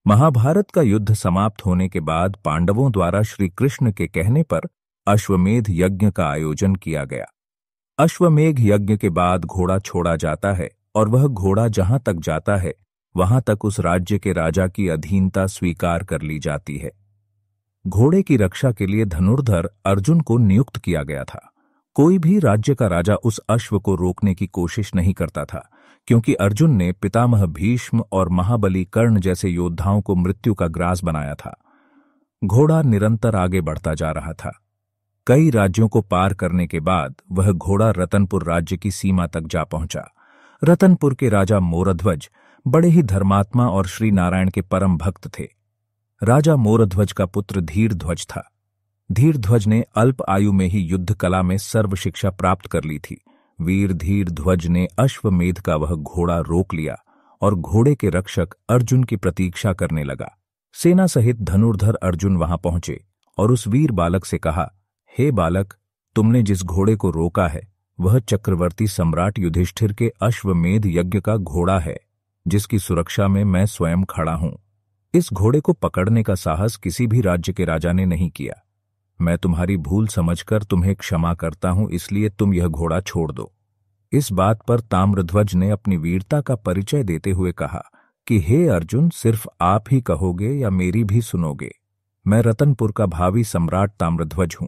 महाभारत का युद्ध समाप्त होने के बाद पांडवों द्वारा श्री कृष्ण के कहने पर अश्वमेध यज्ञ का आयोजन किया गया। अश्वमेध यज्ञ के बाद घोड़ा छोड़ा जाता है और वह घोड़ा जहां तक जाता है वहां तक उस राज्य के राजा की अधीनता स्वीकार कर ली जाती है। घोड़े की रक्षा के लिए धनुर्धर अर्जुन को नियुक्त किया गया था। कोई भी राज्य का राजा उस अश्व को रोकने की कोशिश नहीं करता था, क्योंकि अर्जुन ने पितामह भीष्म और महाबली कर्ण जैसे योद्धाओं को मृत्यु का ग्रास बनाया था। घोड़ा निरंतर आगे बढ़ता जा रहा था। कई राज्यों को पार करने के बाद वह घोड़ा रतनपुर राज्य की सीमा तक जा पहुंचा। रतनपुर के राजा मोरध्वज बड़े ही धर्मात्मा और श्री नारायण के परम भक्त थे। राजा मोरध्वज का पुत्र धीरध्वज था। धीरध्वज ने अल्प आयु में ही युद्ध कला में सर्व शिक्षा प्राप्त कर ली थी। वीर धीरध्वज ने अश्वमेध का वह घोड़ा रोक लिया और घोड़े के रक्षक अर्जुन की प्रतीक्षा करने लगा। सेना सहित धनुर्धर अर्जुन वहां पहुंचे और उस वीर बालक से कहा, हे बालक, तुमने जिस घोड़े को रोका है वह चक्रवर्ती सम्राट युधिष्ठिर के अश्वमेध यज्ञ का घोड़ा है, जिसकी सुरक्षा में मैं स्वयं खड़ा हूं। इस घोड़े को पकड़ने का साहस किसी भी राज्य के राजा ने नहीं किया। मैं तुम्हारी भूल समझकर तुम्हें क्षमा करता हूं, इसलिए तुम यह घोड़ा छोड़ दो। इस बात पर ताम्रध्वज ने अपनी वीरता का परिचय देते हुए कहा कि हे अर्जुन, सिर्फ आप ही कहोगे या मेरी भी सुनोगे? मैं रतनपुर का भावी सम्राट ताम्रध्वज हूं।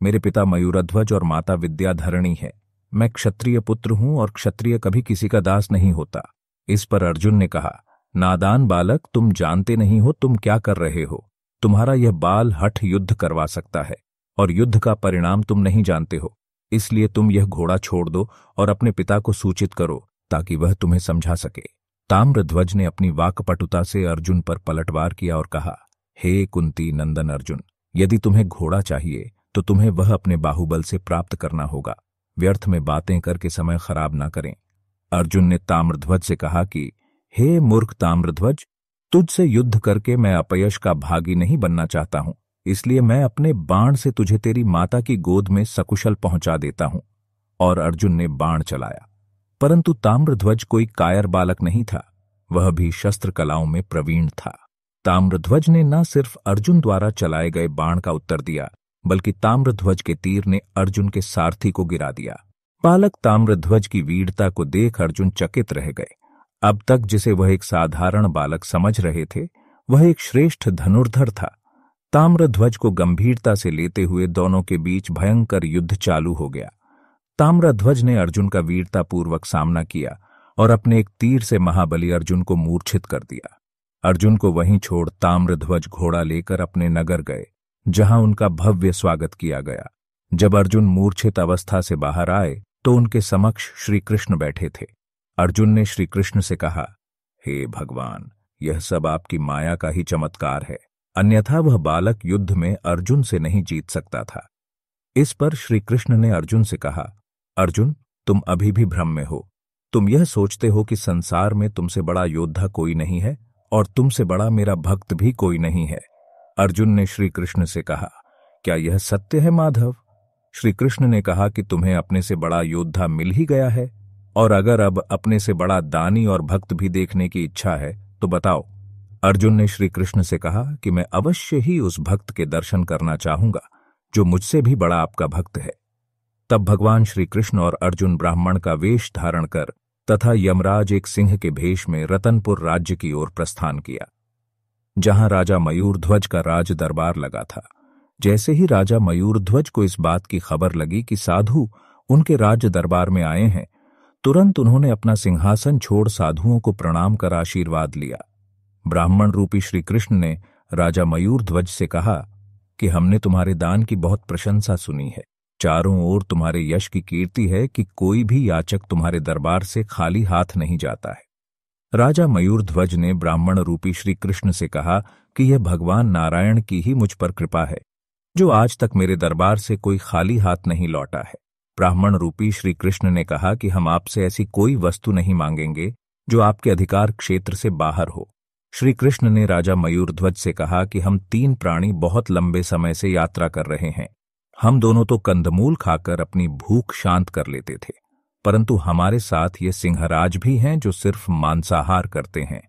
मेरे पिता मयूरध्वज और माता विद्याधरणी है। मैं क्षत्रिय पुत्र हूं और क्षत्रिय कभी किसी का दास नहीं होता। इस पर अर्जुन ने कहा, नादान बालक, तुम जानते नहीं हो तुम क्या कर रहे हो। तुम्हारा यह बाल हठ युद्ध करवा सकता है और युद्ध का परिणाम तुम नहीं जानते हो। इसलिए तुम यह घोड़ा छोड़ दो और अपने पिता को सूचित करो ताकि वह तुम्हें समझा सके। ताम्रध्वज ने अपनी वाक्पटुता से अर्जुन पर पलटवार किया और कहा, हे कुंती नंदन अर्जुन, यदि तुम्हें घोड़ा चाहिए तो तुम्हें वह अपने बाहुबल से प्राप्त करना होगा। व्यर्थ में बातें करके समय खराब ना करें। अर्जुन ने ताम्रध्वज से कहा कि हे मूर्ख ताम्रध्वज, तुझसे युद्ध करके मैं अपयश का भागी नहीं बनना चाहता हूं, इसलिए मैं अपने बाण से तुझे तेरी माता की गोद में सकुशल पहुंचा देता हूं। और अर्जुन ने बाण चलाया, परंतु ताम्रध्वज कोई कायर बालक नहीं था, वह भी शस्त्र कलाओं में प्रवीण था। ताम्रध्वज ने न सिर्फ अर्जुन द्वारा चलाए गए बाण का उत्तर दिया, बल्कि ताम्रध्वज के तीर ने अर्जुन के सारथी को गिरा दिया। बालक ताम्रध्वज की वीरता को देख अर्जुन चकित रह गए। अब तक जिसे वह एक साधारण बालक समझ रहे थे, वह एक श्रेष्ठ धनुर्धर था। ताम्रध्वज को गंभीरता से लेते हुए दोनों के बीच भयंकर युद्ध चालू हो गया। ताम्रध्वज ने अर्जुन का वीरतापूर्वक सामना किया और अपने एक तीर से महाबली अर्जुन को मूर्छित कर दिया। अर्जुन को वहीं छोड़ ताम्रध्वज घोड़ा लेकर अपने नगर गए, जहां उनका भव्य स्वागत किया गया। जब अर्जुन मूर्छित अवस्था से बाहर आए तो उनके समक्ष श्री कृष्ण बैठे थे। अर्जुन ने श्री कृष्ण से कहा, हे भगवान, यह सब आपकी माया का ही चमत्कार है, अन्यथा वह बालक युद्ध में अर्जुन से नहीं जीत सकता था। इस पर श्री कृष्ण ने अर्जुन से कहा, अर्जुन, तुम अभी भी भ्रम में हो। तुम यह सोचते हो कि संसार में तुमसे बड़ा योद्धा कोई नहीं है और तुमसे बड़ा मेरा भक्त भी कोई नहीं है। अर्जुन ने श्री कृष्ण से कहा, क्या यह सत्य है माधव? श्री कृष्ण ने कहा कि तुम्हें अपने से बड़ा योद्धा मिल ही गया है, और अगर अब अपने से बड़ा दानी और भक्त भी देखने की इच्छा है तो बताओ। अर्जुन ने श्री कृष्ण से कहा कि मैं अवश्य ही उस भक्त के दर्शन करना चाहूंगा जो मुझसे भी बड़ा आपका भक्त है। तब भगवान श्री कृष्ण और अर्जुन ब्राह्मण का वेश धारण कर तथा यमराज एक सिंह के भेष में रतनपुर राज्य की ओर प्रस्थान किया, जहां राजा मयूरध्वज का राज दरबार लगा था। जैसे ही राजा मयूरध्वज को इस बात की खबर लगी कि साधु उनके राज दरबार में आए हैं, तुरंत उन्होंने अपना सिंहासन छोड़ साधुओं को प्रणाम कर आशीर्वाद लिया। ब्राह्मण रूपी श्री कृष्ण ने राजा मयूरध्वज से कहा कि हमने तुम्हारे दान की बहुत प्रशंसा सुनी है। चारों ओर तुम्हारे यश की कीर्ति है कि कोई भी याचक तुम्हारे दरबार से खाली हाथ नहीं जाता है। राजा मयूरध्वज ने ब्राह्मण रूपी श्री कृष्ण से कहा कि यह भगवान नारायण की ही मुझ पर कृपा है, जो आज तक मेरे दरबार से कोई खाली हाथ नहीं लौटा है। ब्राह्मण रूपी श्री कृष्ण ने कहा कि हम आपसे ऐसी कोई वस्तु नहीं मांगेंगे जो आपके अधिकार क्षेत्र से बाहर हो। श्री कृष्ण ने राजा मयूरध्वज से कहा कि हम 3 प्राणी बहुत लंबे समय से यात्रा कर रहे हैं। हम दोनों तो कंदमूल खाकर अपनी भूख शांत कर लेते थे, परंतु हमारे साथ ये सिंहराज भी हैं जो सिर्फ मांसाहार करते हैं।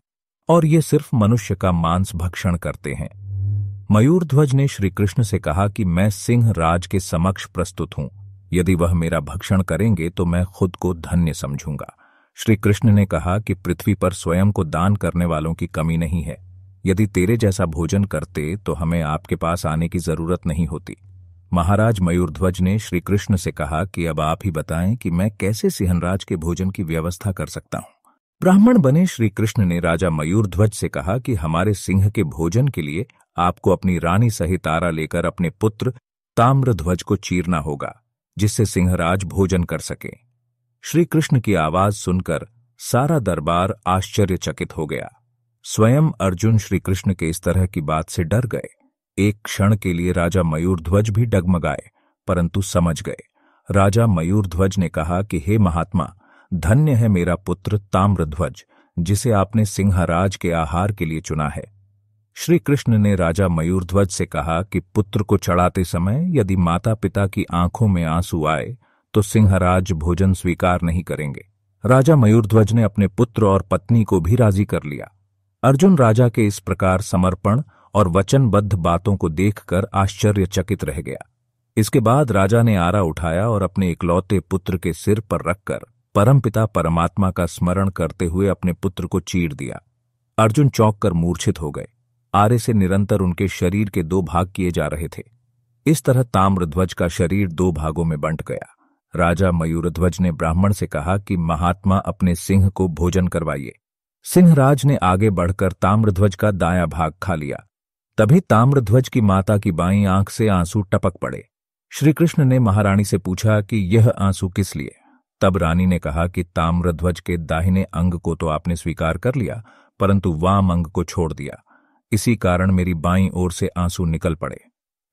और ये सिर्फ मनुष्य का मांस भक्षण करते हैं। मयूरध्वज ने श्री कृष्ण से कहा कि मैं सिंह राज के समक्ष प्रस्तुत हूं। यदि वह मेरा भक्षण करेंगे तो मैं खुद को धन्य समझूंगा। श्री कृष्ण ने कहा कि पृथ्वी पर स्वयं को दान करने वालों की कमी नहीं है। यदि तेरे जैसा भोजन करते तो हमें आपके पास आने की जरूरत नहीं होती। महाराज मयूरध्वज ने श्री कृष्ण से कहा कि अब आप ही बताएं कि मैं कैसे सिंहराज के भोजन की व्यवस्था कर सकता हूं। ब्राह्मण बने श्री कृष्ण ने राजा मयूरध्वज से कहा कि हमारे सिंह के भोजन के लिए आपको अपनी रानी सहित आरा लेकर अपने पुत्र ताम्रध्वज को चीरना होगा, जिससे सिंहराज भोजन कर सके। श्री कृष्ण की आवाज सुनकर सारा दरबार आश्चर्यचकित हो गया। स्वयं अर्जुन श्री कृष्ण के इस तरह की बात से डर गए। एक क्षण के लिए राजा मयूरध्वज भी डगमगाए, परंतु समझ गए। राजा मयूरध्वज ने कहा कि हे महात्मा, धन्य है मेरा पुत्र ताम्रध्वज, जिसे आपने सिंहराज के आहार के लिए चुना है। श्री कृष्ण ने राजा मयूरध्वज से कहा कि पुत्र को चढ़ाते समय यदि माता पिता की आंखों में आंसू आए तो सिंहराज भोजन स्वीकार नहीं करेंगे। राजा मयूरध्वज ने अपने पुत्र और पत्नी को भी राजी कर लिया। अर्जुन राजा के इस प्रकार समर्पण और वचनबद्ध बातों को देखकर आश्चर्यचकित रह गया। इसके बाद राजा ने आरा उठाया और अपने इकलौते पुत्र के सिर पर रखकर परमपिता परमात्मा का स्मरण करते हुए अपने पुत्र को चीर दिया। अर्जुन चौंक कर मूर्छित हो गए। आरे से निरंतर उनके शरीर के 2 भाग किए जा रहे थे। इस तरह ताम्रध्वज का शरीर 2 भागों में बंट गया। राजा मयूरध्वज ने ब्राह्मण से कहा कि महात्मा अपने सिंह को भोजन करवाइए। सिंहराज ने आगे बढ़कर ताम्रध्वज का दायां भाग खा लिया। तभी ताम्रध्वज की माता की बाईं आंख से आंसू टपक पड़े। श्री कृष्ण ने महारानी से पूछा कि यह आंसू किस लिए? तब रानी ने कहा कि ताम्रध्वज के दाहिने अंग को तो आपने स्वीकार कर लिया, परंतु वाम अंग को छोड़ दिया। इसी कारण मेरी बाईं ओर से आंसू निकल पड़े।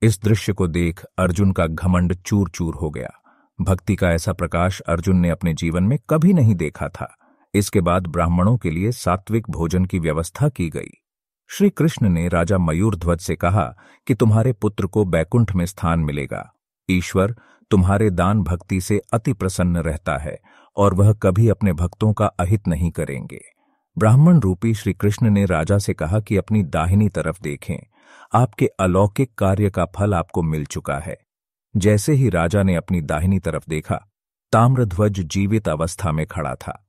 इस दृश्य को देख अर्जुन का घमंड चूर चूर हो गया। भक्ति का ऐसा प्रकाश अर्जुन ने अपने जीवन में कभी नहीं देखा था। इसके बाद ब्राह्मणों के लिए सात्विक भोजन की व्यवस्था की गई। श्री कृष्ण ने राजा मयूरध्वज से कहा कि तुम्हारे पुत्र को बैकुंठ में स्थान मिलेगा। ईश्वर तुम्हारे दान भक्ति से अति प्रसन्न रहता है और वह कभी अपने भक्तों का अहित नहीं करेंगे। ब्राह्मण रूपी श्री कृष्ण ने राजा से कहा कि अपनी दाहिनी तरफ देखें, आपके अलौकिक कार्य का फल आपको मिल चुका है। जैसे ही राजा ने अपनी दाहिनी तरफ देखा, ताम्रध्वज जीवित अवस्था में खड़ा था।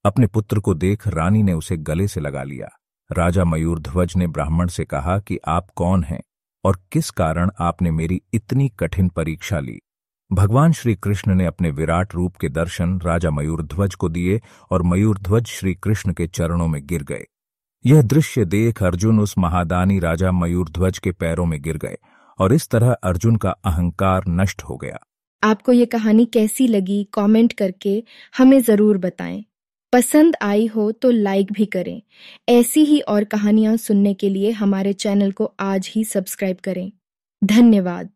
अपने पुत्र को देख रानी ने उसे गले से लगा लिया। राजा मयूरध्वज ने ब्राह्मण से कहा कि आप कौन हैं और किस कारण आपने मेरी इतनी कठिन परीक्षा ली। भगवान श्री कृष्ण ने अपने विराट रूप के दर्शन राजा मयूरध्वज को दिए और मयूरध्वज श्री कृष्ण के चरणों में गिर गए। यह दृश्य देख अर्जुन उस महादानी राजा मयूरध्वज के पैरों में गिर गए और इस तरह अर्जुन का अहंकार नष्ट हो गया। आपको ये कहानी कैसी लगी कमेंट करके हमें जरूर बताएं। पसंद आई हो तो लाइक भी करें। ऐसी ही और कहानियां सुनने के लिए हमारे चैनल को आज ही सब्सक्राइब करें। धन्यवाद।